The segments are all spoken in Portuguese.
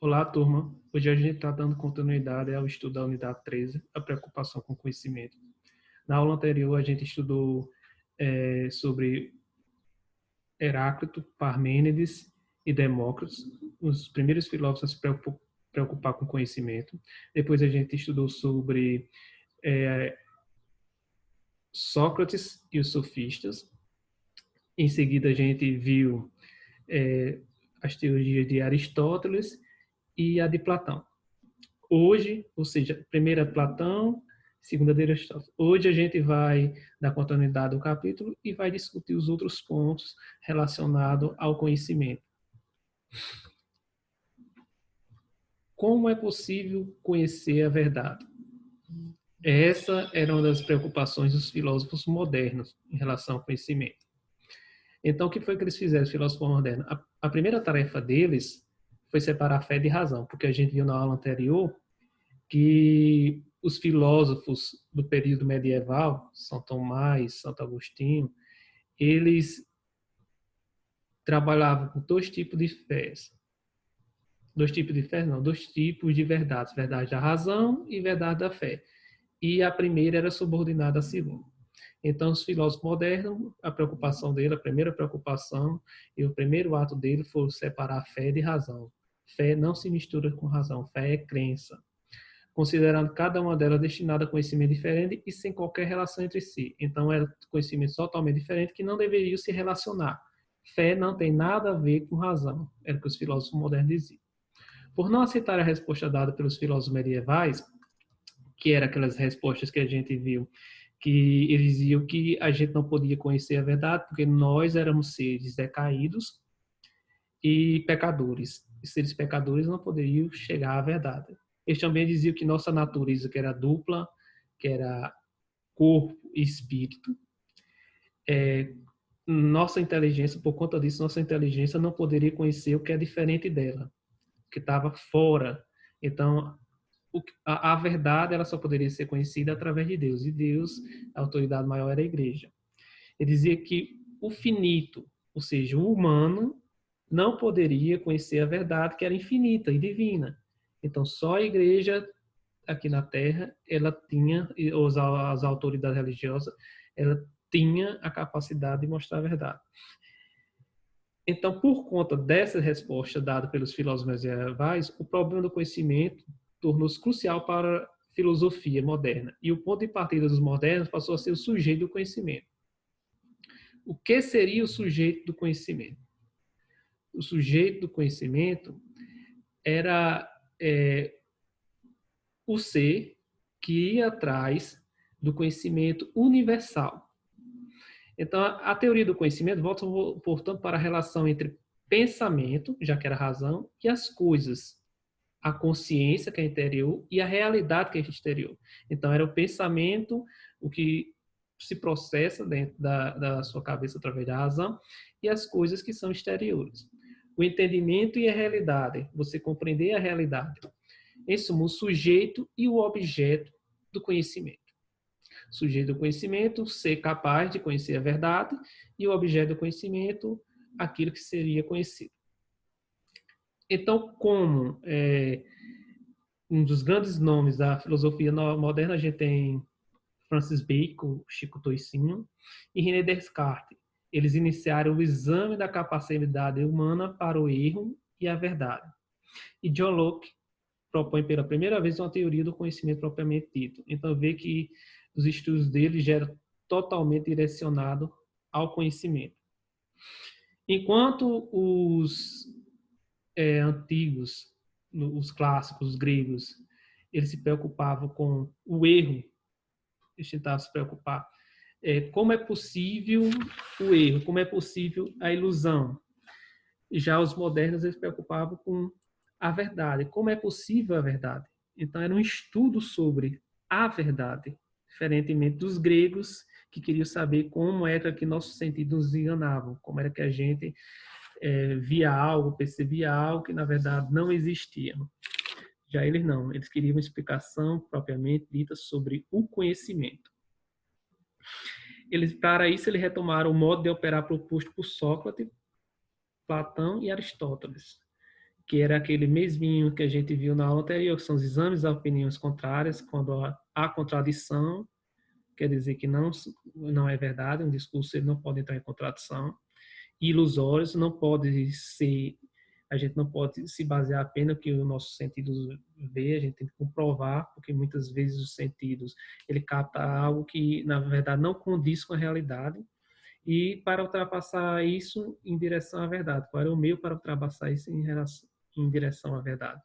Olá, turma. Hoje a gente está dando continuidade ao estudo da unidade 13, a preocupação com o conhecimento. Na aula anterior, a gente estudou sobre Heráclito, Parmênides e Demócrito, os primeiros filósofos a se preocupar com o conhecimento. Depois a gente estudou sobre Sócrates e os sofistas. Em seguida, a gente viu as teorias de Aristóteles e a de Platão. Hoje, ou seja, primeira Platão, segunda de Aristóteles. Hoje a gente vai dar continuidade ao capítulo e vai discutir os outros pontos relacionados ao conhecimento. Como é possível conhecer a verdade? Essa era uma das preocupações dos filósofos modernos em relação ao conhecimento. Então, o que foi que eles fizeram, os filósofos modernos? A primeira tarefa deles foi separar fé de razão, porque a gente viu na aula anterior que os filósofos do período medieval, São Tomás, Santo Agostinho, eles trabalhavam com dois tipos de fés. Dois tipos de fé, não, dois tipos de verdades. Verdade da razão e verdade da fé. E a primeira era subordinada à segunda. Então, os filósofos modernos, a preocupação dele, a primeira preocupação e o primeiro ato dele foi separar fé de razão. Fé não se mistura com razão, fé é crença, considerando cada uma delas destinada a conhecimento diferente e sem qualquer relação entre si. Então, eram conhecimentos totalmente diferentes que não deveriam se relacionar. Fé não tem nada a ver com razão, era o que os filósofos modernos diziam. Por não aceitar a resposta dada pelos filósofos medievais, que eram aquelas respostas que a gente viu, que eles diziam que a gente não podia conhecer a verdade porque nós éramos seres decaídos e pecadores. E seres pecadores não poderiam chegar à verdade. Eles também diziam que nossa natureza, que era dupla, que era corpo e espírito, nossa inteligência, por conta disso, nossa inteligência não poderia conhecer o que é diferente dela, que estava fora. Então, a verdade ela só poderia ser conhecida através de Deus. E Deus, a autoridade maior era a igreja. Ele dizia que o finito, ou seja, o humano, não poderia conhecer a verdade que era infinita e divina. Então, só a igreja aqui na Terra, ela tinha, as autoridades religiosas, ela tinha a capacidade de mostrar a verdade. Então, por conta dessa resposta dada pelos filósofos medievais, o problema do conhecimento tornou-se crucial para a filosofia moderna. E o ponto de partida dos modernos passou a ser o sujeito do conhecimento. O que seria o sujeito do conhecimento? O sujeito do conhecimento era o ser que ia atrás do conhecimento universal. Então, a teoria do conhecimento volta, portanto, para a relação entre pensamento, já que era razão, e as coisas. A consciência, que é interior, e a realidade, que é exterior. Então, era o pensamento, o que se processa dentro da sua cabeça através da razão, e as coisas que são exteriores. O entendimento e a realidade, você compreender a realidade. Em suma, o sujeito e o objeto do conhecimento. Sujeito do conhecimento, ser capaz de conhecer a verdade, e o objeto do conhecimento, aquilo que seria conhecido. Então, como um dos grandes nomes da filosofia moderna, a gente tem Francis Bacon, Chico Toicinho e René Descartes. Eles iniciaram o exame da capacidade humana para o erro e a verdade. E John Locke propõe pela primeira vez uma teoria do conhecimento propriamente dito. Então, vê que os estudos dele já eram totalmente direcionados ao conhecimento. Enquanto os antigos, os clássicos, os gregos, eles se preocupavam com o erro, eles tentavam se preocupar como é possível o erro, como é possível a ilusão. Já os modernos, eles se preocupavam com a verdade, como é possível a verdade. Então, era um estudo sobre a verdade, diferentemente dos gregos, que queriam saber como era que nossos sentidos nos enganavam, como era que a gente via algo, percebia algo que, na verdade, não existia. Já eles não, eles queriam uma explicação propriamente dita sobre o conhecimento. Para isso, eles retomaram o modo de operar proposto por Sócrates, Platão e Aristóteles. que era aquele mesminho que a gente viu na aula anterior, que são os exames de opiniões contrárias, quando há contradição, quer dizer que não é verdade, um discurso ele não pode entrar em contradição. Ilusórios, não pode ser, a gente não pode se basear apenas no que o nosso sentido vê, a gente tem que comprovar, porque muitas vezes os sentidos, ele capta algo que, na verdade, não condiz com a realidade, e para ultrapassar isso em direção à verdade. Qual era o meio para ultrapassar isso em direção à verdade?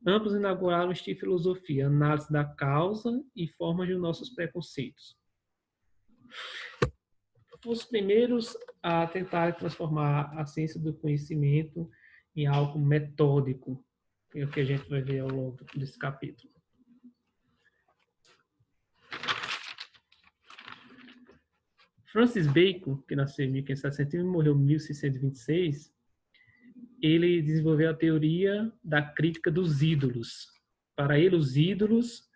Ambos inauguraram o estilo de filosofia, análise da causa e formas de nossos preconceitos. Os primeiros a tentar transformar a ciência do conhecimento em algo metódico, é o que a gente vai ver ao longo desse capítulo. Francis Bacon, que nasceu em 1561 e morreu em 1626, ele desenvolveu a teoria da crítica dos ídolos. Para ele, os ídolos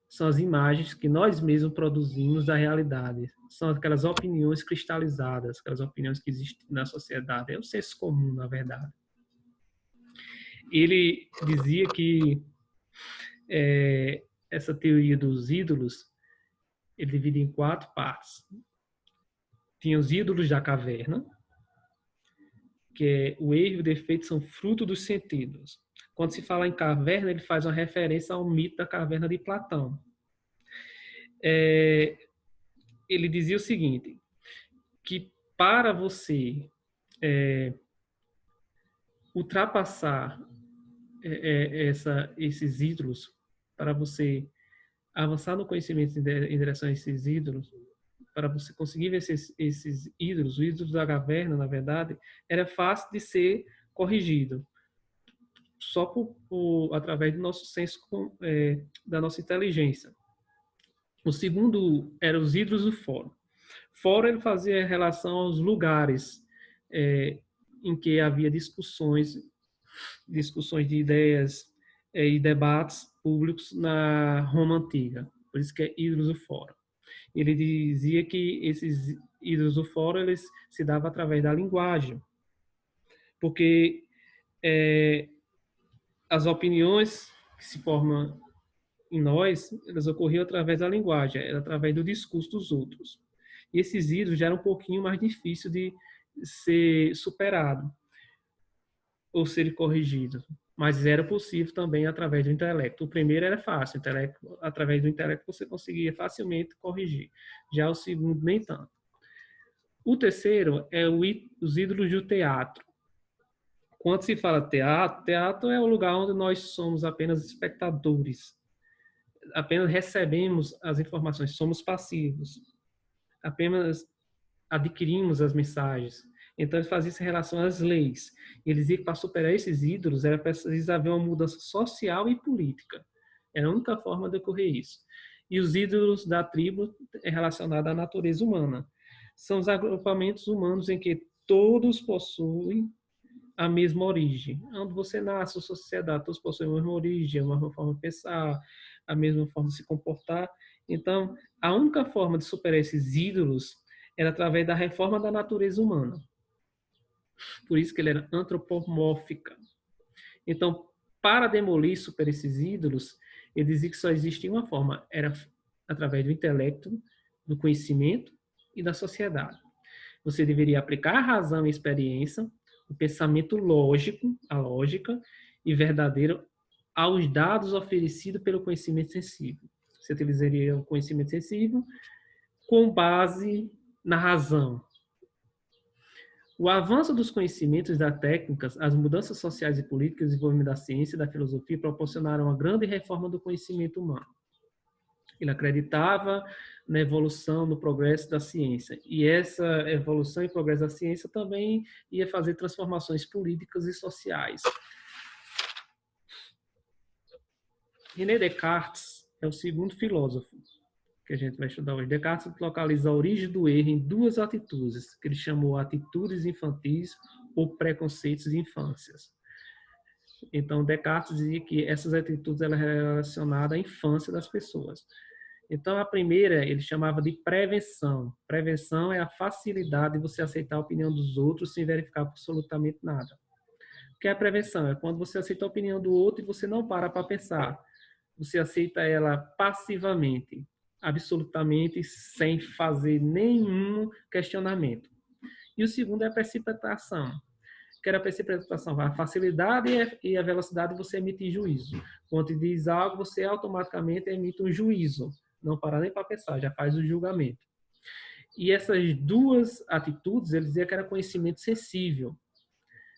são as imagens que nós mesmos produzimos da realidade. São aquelas opiniões cristalizadas, aquelas opiniões que existem na sociedade. É o senso comum, na verdade. Ele dizia que essa teoria dos ídolos, ele divide em 4 partes. Tinha os ídolos da caverna, que é o erro e o defeito são fruto dos sentidos. Quando se fala em caverna, ele faz uma referência ao mito da caverna de Platão. Ele dizia o seguinte, que para você ultrapassar esses ídolos, para você avançar no conhecimento em direção a esses ídolos, para você conseguir ver esses ídolos, os ídolos da caverna, na verdade, era fácil de ser corrigido, só através do nosso senso, da nossa inteligência. O segundo era os ídolos do fórum. Fórum ele fazia relação aos lugares em que havia discussões de ideias e debates públicos na Roma Antiga. Por isso que é ídolos do fórum. Ele dizia que esses ídolos do fórum eles se davam através da linguagem, porque as opiniões que se formam em nós, elas ocorriam através da linguagem, era através do discurso dos outros. E esses ídolos já eram um pouquinho mais difícil de ser superado ou ser corrigido, mas era possível também através do intelecto. O primeiro era fácil, através do intelecto você conseguia facilmente corrigir. Já o segundo, nem tanto. O terceiro é os ídolos do teatro. Quando se fala teatro, teatro é o lugar onde nós somos apenas espectadores, apenas recebemos as informações, somos passivos, apenas adquirimos as mensagens. Então, ele fazia isso em relação às leis. Ele dizia que para superar esses ídolos era preciso haver uma mudança social e política. Era a única forma de ocorrer isso. E os ídolos da tribo é relacionado à natureza humana. São os agrupamentos humanos em que todos possuem a mesma origem. Onde você nasce, a sociedade, todos possuem a mesma origem, a mesma forma de pensar, a mesma forma de se comportar. Então, a única forma de superar esses ídolos era através da reforma da natureza humana. Por isso que ele era antropomórfica. Então, para demolir e superar esses ídolos, ele dizia que só existia uma forma, era através do intelecto, do conhecimento e da sociedade. Você deveria aplicar a razão e a experiência, o pensamento lógico, a lógica e verdadeiro aos dados oferecidos pelo conhecimento sensível. Você utilizaria o conhecimento sensível com base na razão. O avanço dos conhecimentos das técnicas, as mudanças sociais e políticas, o desenvolvimento da ciência e da filosofia proporcionaram uma grande reforma do conhecimento humano. Ele acreditava na evolução, no progresso da ciência. E essa evolução e progresso da ciência também ia fazer transformações políticas e sociais. René Descartes é o segundo filósofo que a gente vai estudar hoje. Descartes localiza a origem do erro em 2 atitudes, que ele chamou atitudes infantis ou preconceitos de infâncias. Então, Descartes dizia que essas atitudes eram relacionadas à infância das pessoas. Então, a primeira ele chamava de prevenção. Prevenção é a facilidade de você aceitar a opinião dos outros sem verificar absolutamente nada. O que é a prevenção? É quando você aceita a opinião do outro e você não para pensar. Você aceita ela passivamente, absolutamente sem fazer nenhum questionamento. E o segundo é a precipitação. Que era a precipitação, a facilidade e a velocidade você emite juízo. Quando diz algo, você automaticamente emite um juízo. Não para nem para pensar, já faz o julgamento. E essas duas atitudes, ele dizia que era conhecimento sensível.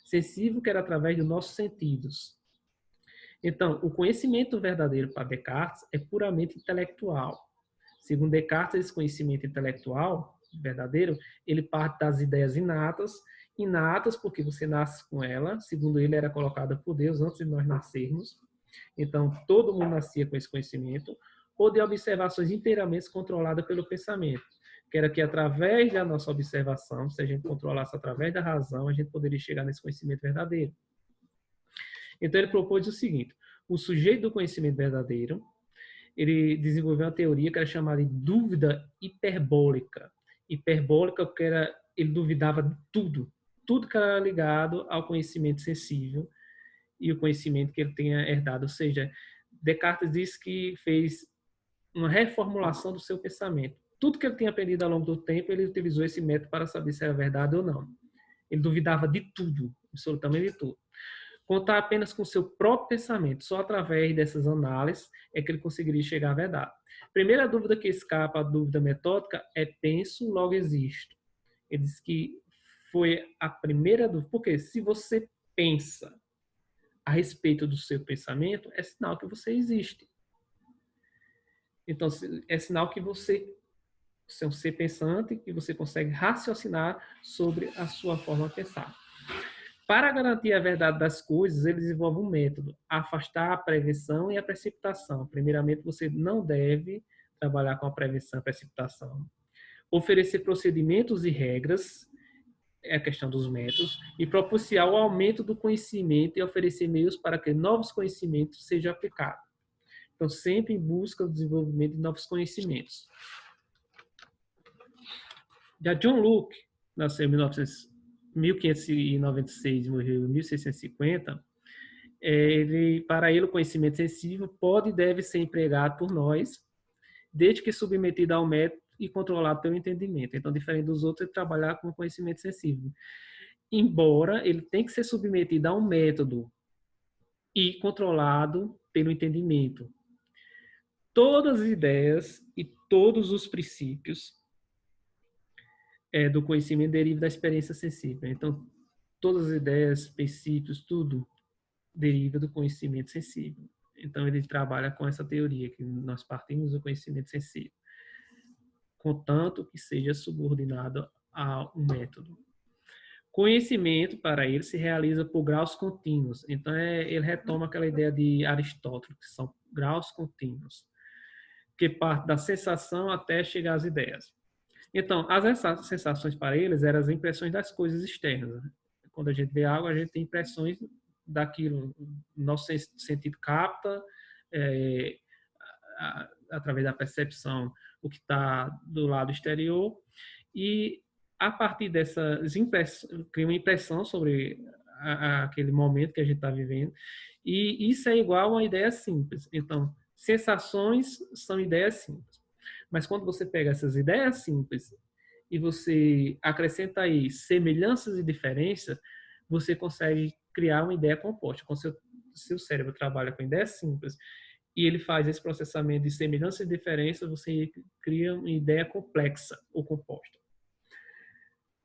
Sensível que era através dos nossos sentidos. Então, o conhecimento verdadeiro para Descartes é puramente intelectual. Segundo Descartes, esse conhecimento intelectual verdadeiro, ele parte das ideias inatas, inatas porque você nasce com ela, segundo ele era colocada por Deus antes de nós nascermos. Então, todo mundo nascia com esse conhecimento, ou de observações inteiramente controladas pelo pensamento, que era que através da nossa observação, se a gente controlasse através da razão, a gente poderia chegar nesse conhecimento verdadeiro. Então, ele propôs o seguinte: o sujeito do conhecimento verdadeiro, ele desenvolveu uma teoria que era chamada de dúvida hiperbólica. Hiperbólica porque ele duvidava de tudo, tudo que era ligado ao conhecimento sensível e o conhecimento que ele tinha herdado. Ou seja, Descartes disse que fez uma reformulação do seu pensamento. Tudo que ele tinha aprendido ao longo do tempo, ele utilizou esse método para saber se era verdade ou não. Ele duvidava de tudo, absolutamente de tudo. Contar apenas com seu próprio pensamento, só através dessas análises é que ele conseguiria chegar à verdade. Primeira dúvida que escapa à dúvida metódica é penso, logo existo. Ele diz que foi a primeira dúvida, porque se você pensa a respeito do seu pensamento, é sinal que você existe. Então, é sinal que você é um ser pensante, que você consegue raciocinar sobre a sua forma de pensar. Para garantir a verdade das coisas, ele desenvolve um método: afastar a prevenção e a precipitação. Primeiramente, você não deve trabalhar com a prevenção e a precipitação. Oferecer procedimentos e regras, é a questão dos métodos, e propiciar o aumento do conhecimento e oferecer meios para que novos conhecimentos sejam aplicados. Então, sempre em busca do desenvolvimento de novos conhecimentos. Já John Locke, nasceu em 1596 e morreu em 1650, para ele o conhecimento sensível pode e deve ser empregado por nós, desde que submetido ao método e controlado pelo entendimento. Então, diferente dos outros, ele trabalhar com conhecimento sensível. Embora ele tenha que ser submetido a um método e controlado pelo entendimento. Todas as ideias e todos os princípios do conhecimento derivam da experiência sensível. Então, todas as ideias, princípios, tudo deriva do conhecimento sensível. Então, ele trabalha com essa teoria, que nós partimos do conhecimento sensível, contanto que seja subordinado a um método. Conhecimento, para ele, se realiza por graus contínuos. Então, ele retoma aquela ideia de Aristóteles, que são graus contínuos, que parte da sensação até chegar às ideias. Então, as sensações para eles eram as impressões das coisas externas. Quando a gente vê algo, a gente tem impressões daquilo. Nosso sentido capta, através da percepção, o que está do lado exterior, e a partir dessas impressões, cria uma impressão sobre aquele momento que a gente está vivendo, e isso é igual a uma ideia simples. Então, sensações são ideias simples. Mas quando você pega essas ideias simples e você acrescenta aí semelhanças e diferenças, você consegue criar uma ideia composta. Quando seu cérebro trabalha com ideias simples e ele faz esse processamento de semelhança e diferença, você cria uma ideia complexa ou composta.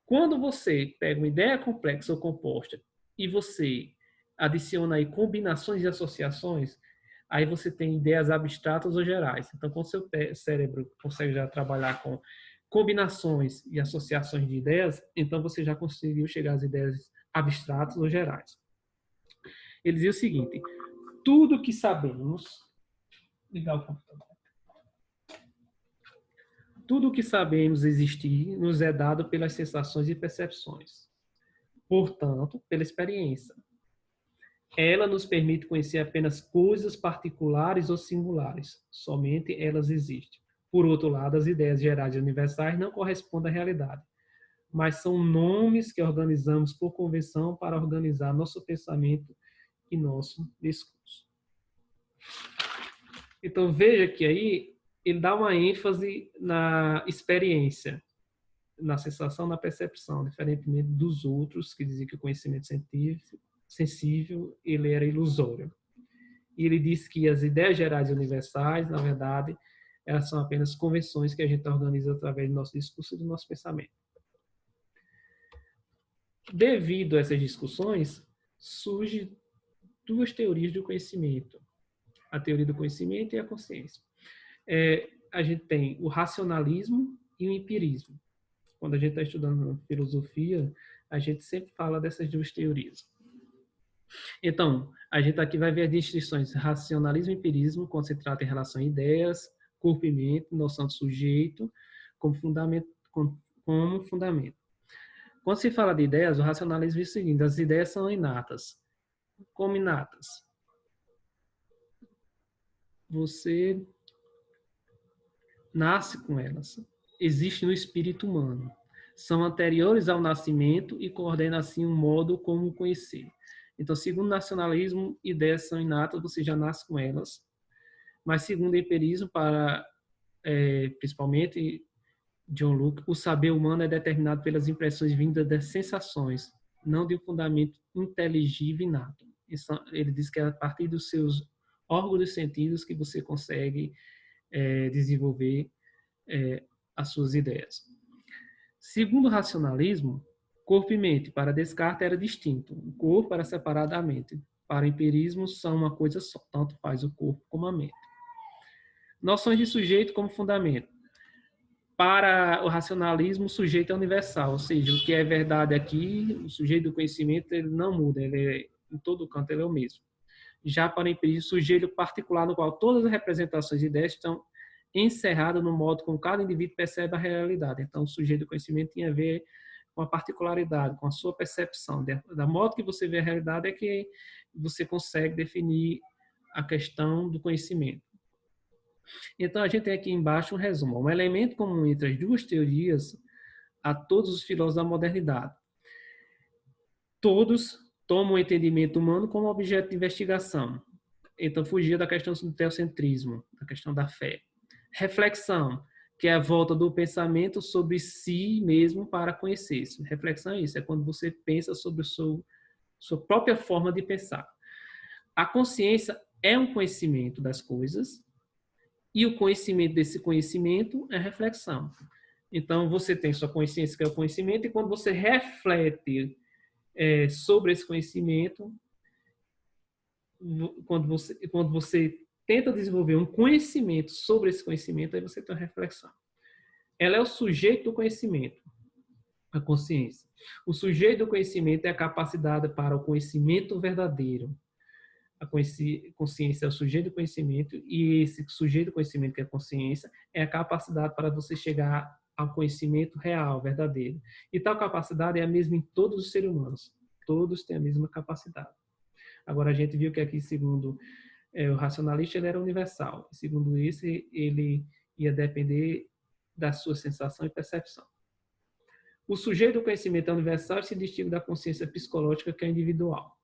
Quando você pega uma ideia complexa ou composta e você adiciona aí combinações e associações, aí você tem ideias abstratas ou gerais. Então, quando seu cérebro consegue já trabalhar com combinações e associações de ideias, então você já conseguiu chegar às ideias abstratas ou gerais. Ele dizia o seguinte: tudo que sabemos... Ligar o computador. Tudo o que sabemos existir nos é dado pelas sensações e percepções. Portanto, pela experiência. Ela nos permite conhecer apenas coisas particulares ou singulares. Somente elas existem. Por outro lado, as ideias gerais e universais não correspondem à realidade. mas são nomes que organizamos por convenção para organizar nosso pensamento e nosso discurso. Então, veja que aí ele dá uma ênfase na experiência, na sensação, na percepção, diferentemente dos outros, que diziam que o conhecimento sensível ele era ilusório. E ele disse que as ideias gerais e universais, na verdade, elas são apenas convenções que a gente organiza através do nosso discurso e do nosso pensamento. Devido a essas discussões, surgem duas teorias do conhecimento. A teoria do conhecimento e a consciência. A gente tem o racionalismo e o empirismo. Quando a gente está estudando filosofia, a gente sempre fala dessas duas teorias. Então, a gente aqui vai ver as distinções racionalismo e empirismo, quando se trata em relação a ideias, corpo e mente, noção de sujeito, como fundamento. Quando se fala de ideias, o racionalismo diz o seguinte: as ideias são inatas. Como inatas? Você nasce com elas. Existem no espírito humano. São anteriores ao nascimento e coordenam assim um modo como conhecer. Então, segundo o nacionalismo, ideias são inatas, você já nasce com elas. Mas, segundo o empirismo, principalmente John Locke, o saber humano é determinado pelas impressões vindas das sensações, não de um fundamento inteligível inato. Ele diz que é a partir dos seus órgãos dos sentidos que você consegue desenvolver as suas ideias. Segundo o racionalismo, corpo e mente para Descartes era distinto. O corpo era separado da mente. Para o empirismo, são uma coisa só. Tanto faz o corpo como a mente. Noções de sujeito como fundamento. Para o racionalismo, o sujeito é universal, ou seja, o que é verdade aqui, o sujeito do conhecimento, ele não muda, em todo canto ele é o mesmo. Já para o empirismo, o sujeito particular no qual todas as representações e ideias estão encerradas no modo como cada indivíduo percebe a realidade. Então, o sujeito do conhecimento tem a ver com a particularidade, com a sua percepção. Da modo que você vê a realidade é que você consegue definir a questão do conhecimento. Então, a gente tem aqui embaixo um resumo. Um elemento comum entre as duas teorias a todos os filósofos da modernidade. Todos tomam o entendimento humano como objeto de investigação. Então, fugia da questão do teocentrismo, da questão da fé. Reflexão, que é a volta do pensamento sobre si mesmo para conhecer-se. Reflexão é isso, é quando você pensa sobre sua própria forma de pensar. A consciência é um conhecimento das coisas, e o conhecimento desse conhecimento é reflexão. Então, você tem sua consciência, que é o conhecimento, e quando você reflete sobre esse conhecimento, quando você tenta desenvolver um conhecimento sobre esse conhecimento, aí você tem uma reflexão. Ela é o sujeito do conhecimento, a consciência. O sujeito do conhecimento é a capacidade para o conhecimento verdadeiro. A consciência é o sujeito do conhecimento, e esse sujeito do conhecimento, que é a consciência, é a capacidade para você chegar ao conhecimento real, verdadeiro. E tal capacidade é a mesma em todos os seres humanos. Todos têm a mesma capacidade. Agora, a gente viu que aqui, segundo o racionalista, ele era universal. Segundo esse, ele ia depender da sua sensação e percepção. O sujeito do conhecimento é universal e se distingue da consciência psicológica, que é individual.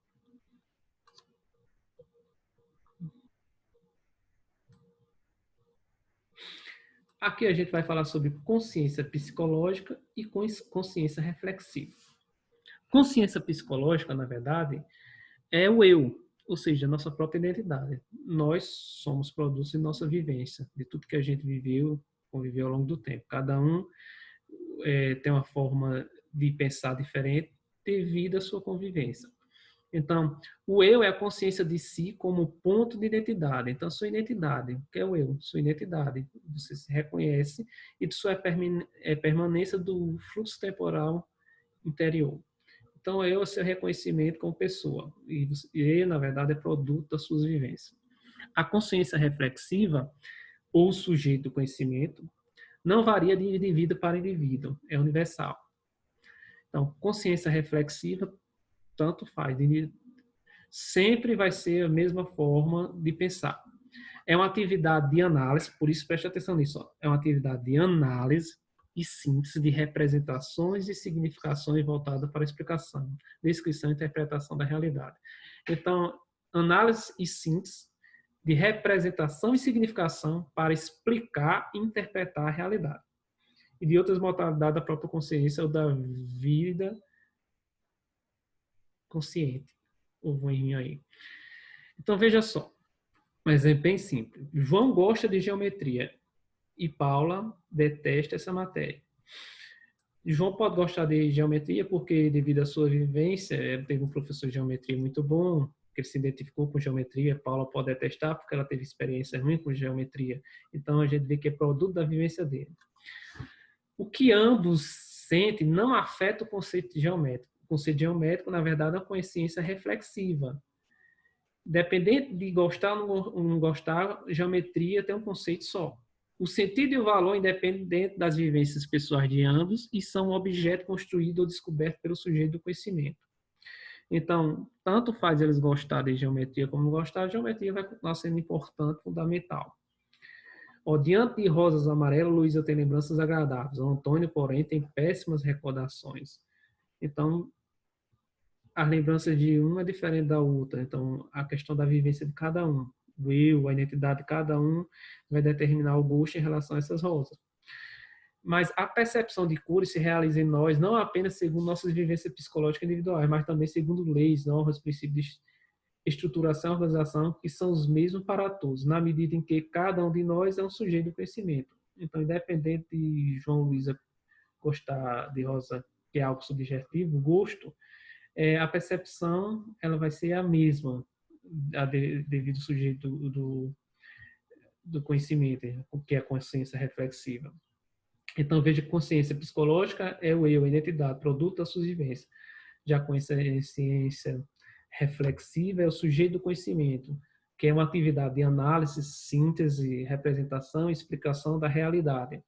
Aqui a gente vai falar sobre consciência psicológica e consciência reflexiva. Consciência psicológica, na verdade, é o eu, ou seja, a nossa própria identidade. Nós somos produtos de nossa vivência, de tudo que a gente conviveu ao longo do tempo. Cada um tem uma forma de pensar diferente devido à sua convivência. Então, o eu é a consciência de si como ponto de identidade. Então, sua identidade, o que é o eu? Sua identidade. Você se reconhece e de sua permanência do fluxo temporal interior. Então, eu é o seu reconhecimento como pessoa. E ele, na verdade, é produto das suas vivências. A consciência reflexiva, ou sujeito do conhecimento, não varia de indivíduo para indivíduo. É universal. Então, consciência reflexiva, tanto faz. Sempre vai ser a mesma forma de pensar. É uma atividade de análise, por isso preste atenção nisso. É uma atividade de análise e síntese de representações e significações voltadas para a explicação, descrição e interpretação da realidade. Então, análise e síntese de representação e significação para explicar e interpretar a realidade. E de outras modalidades da própria consciência ou da vida consciente. O ruim aí. Então, veja só. Um exemplo bem simples. João gosta de geometria e Paula detesta essa matéria. João pode gostar de geometria porque, devido à sua vivência, teve um professor de geometria muito bom, que ele se identificou com geometria. Paula pode detestar porque ela teve experiência ruim com geometria. Então, a gente vê que é produto da vivência dele. O que ambos sentem não afeta o conceito geométrico. O conceito geométrico, na verdade, é uma consciência reflexiva. Dependente de gostar ou não gostar, geometria tem um conceito só. O sentido e o valor independem das vivências pessoais de ambos e são um objeto construído ou descoberto pelo sujeito do conhecimento. Então, tanto faz eles gostarem de geometria como não gostar, a geometria vai continuar sendo importante, fundamental. Diante de rosas amarelas, Luísa tem lembranças agradáveis. O Antônio, porém, tem péssimas recordações. Então, as lembranças de um é diferente da outra. Então, a questão da vivência de cada um, o eu, a identidade de cada um, vai determinar o gosto em relação a essas rosas. Mas a percepção de cor se realiza em nós não apenas segundo nossas vivências psicológicas individuais, mas também segundo leis, normas, princípios de estruturação e organização, que são os mesmos para todos, na medida em que cada um de nós é um sujeito do conhecimento. Então, independente de João Luísa gostar de rosa, que é algo subjetivo, gosto, a percepção ela vai ser a mesma devido ao sujeito do conhecimento, que é a consciência reflexiva. Então, veja que consciência psicológica é o eu, a identidade, produto da sua vivência. Já a consciência reflexiva é o sujeito do conhecimento, que é uma atividade de análise, síntese, representação e explicação da realidade.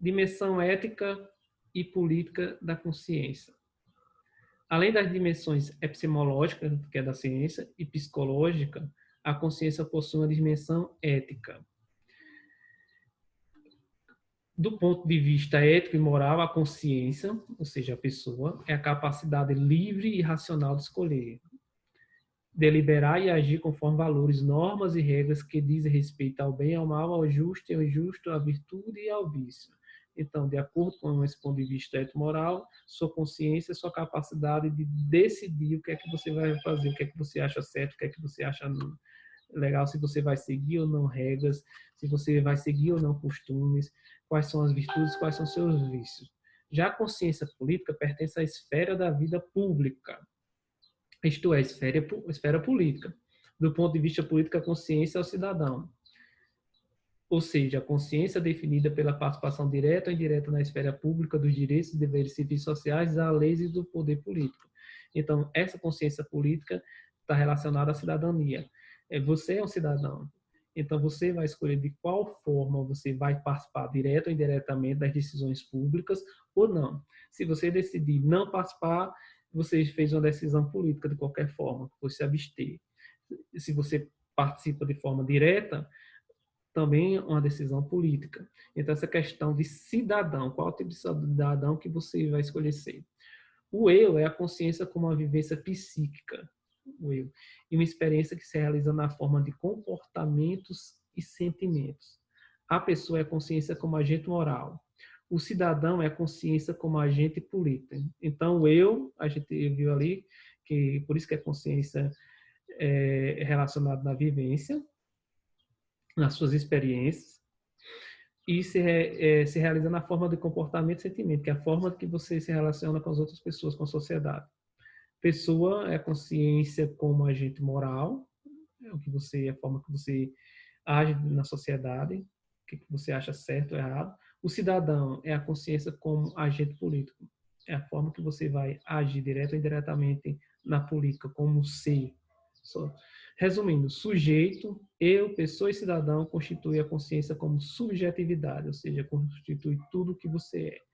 Dimensão ética e política da consciência. Além das dimensões epistemológicas, que é da ciência, e psicológica, a consciência possui uma dimensão ética. Do ponto de vista ético e moral, a consciência, ou seja, a pessoa, é a capacidade livre e racional de escolher, deliberar e agir conforme valores, normas e regras que dizem respeito ao bem, ao mal, ao justo e ao injusto, à virtude e ao vício. Então, de acordo com esse ponto de vista ético-moral, sua consciência, sua capacidade de decidir o que é que você vai fazer, o que é que você acha certo, o que é que você acha legal, se você vai seguir ou não regras, se você vai seguir ou não costumes, quais são as virtudes, quais são seus vícios. Já a consciência política pertence à esfera da vida pública, isto é, esfera política. Do ponto de vista político, a consciência é o cidadão. Ou seja, a consciência é definida pela participação direta ou indireta na esfera pública dos direitos e deveres civis sociais, das leis e do poder político. Então, essa consciência política está relacionada à cidadania. Você é um cidadão. Então, você vai escolher de qual forma você vai participar, direto ou indiretamente, das decisões públicas ou não. Se você decidir não participar, você fez uma decisão política de qualquer forma, você se abster. Se você participa de forma direta, também uma decisão política. Então, essa questão de cidadão, qual tipo de cidadão que você vai escolher ser? O eu é a consciência como uma vivência psíquica, o eu, e uma experiência que se realiza na forma de comportamentos e sentimentos. A pessoa é a consciência como agente moral. O cidadão é a consciência como agente político. Então, o eu, a gente viu ali, que por isso que a consciência é relacionada na vivência, nas suas experiências, e se realiza na forma de comportamento e sentimento, que é a forma que você se relaciona com as outras pessoas, com a sociedade. Pessoa é a consciência como agente moral, é o que você, a forma que você age na sociedade, o que você acha certo ou errado. O cidadão é a consciência como agente político, é a forma que você vai agir direto ou indiretamente na política, como ser. Resumindo, sujeito, eu, pessoa e cidadão constitui a consciência como subjetividade, ou seja, constitui tudo o que você é.